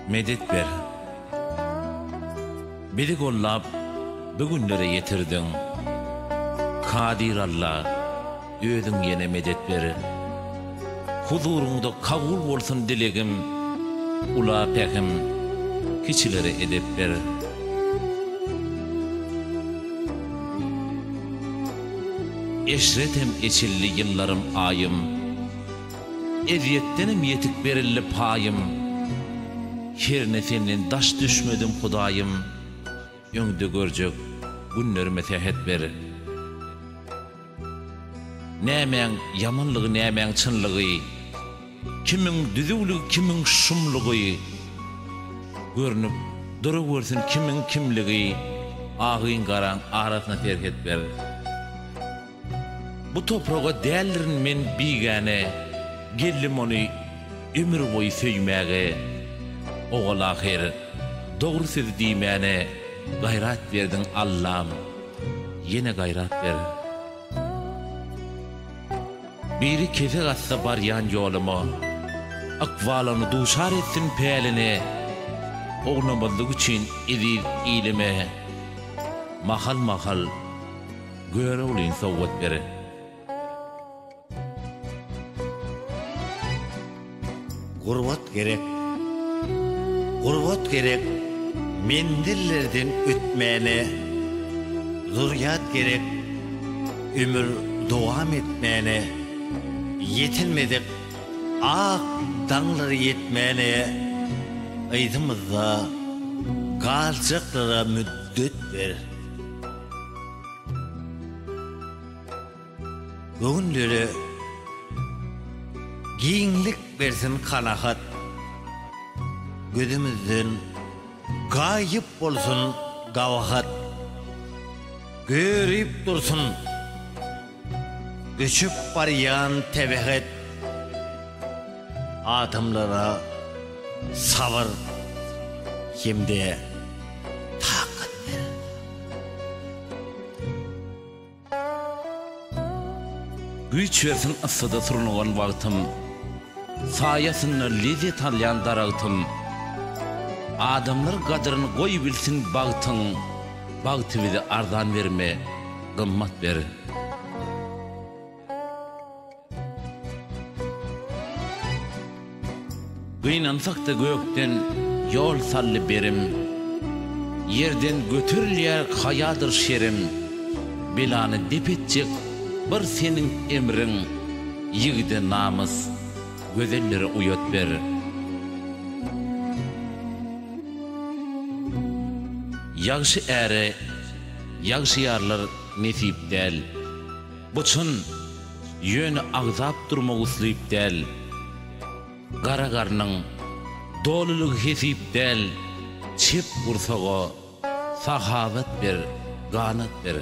Medet ber. Bizi gollap bugünlere yetirdin. Kadir Allah, ödün yine medet ber. Huzurunda kabul bolsun dilegim, ula pekim, kiçilere edep ber. Eşretem eçilli yıllarım ayım, eziyettenim yetik berilli payım. Her nefenin daş düşmedim Hudayım, öňde görjek günlerime tehet ber. Nämeň yamanlygy, nämeň çynlygy, kimiň düzügligi, kimiň şumlygy, görnüp dura görsin kimiň kimligi, agyň garaň arasyna terhet ber. Bu toprağa däldirin men bigane, geldim onu ömür boyu söýmäge. Oğul ahir, doğru söz diýmäne gayrat verdin Allah'ım, yine gayrat ver. Biri keze atsa baryan yoluma, akvalını duşar etsin peline, oğlamazlık için ediz ilime, mahal mahal göre olayın sovvat beri. Gurbot gerek mendillerden ötmene, zurriyat gerek ömür devam etmene, yetilmedik ak dağları yetmene, aydımızda kalacaklara müddet ver. Bugünleri giyinlik versin kanahat, gözümüzden gayip bolsun gavahat, görüp dursun göçüp baryan tebehet, adamlara sabır hemde takat ver. Güç versin ıssıda turnuğun vaqtım, sayasını lezzet alyan darağıtım. Adamlar kadrını koy bilsin bağıtın, bağıtı bize ardan verme, gımmat ver. Kıynansak da gökten yol sallı berim, yerden götürülyer hayadır şerim. Belanı depetcek bir senin emrin, yigide namız, gözelleri uyot ver. Yağşı äre, yağşı yarlar nesip del. Buçun yönü ağzap durma usluyup del. Gara garnın doluluk hesip del. Çip kursağa sahavet ver, ganat ver.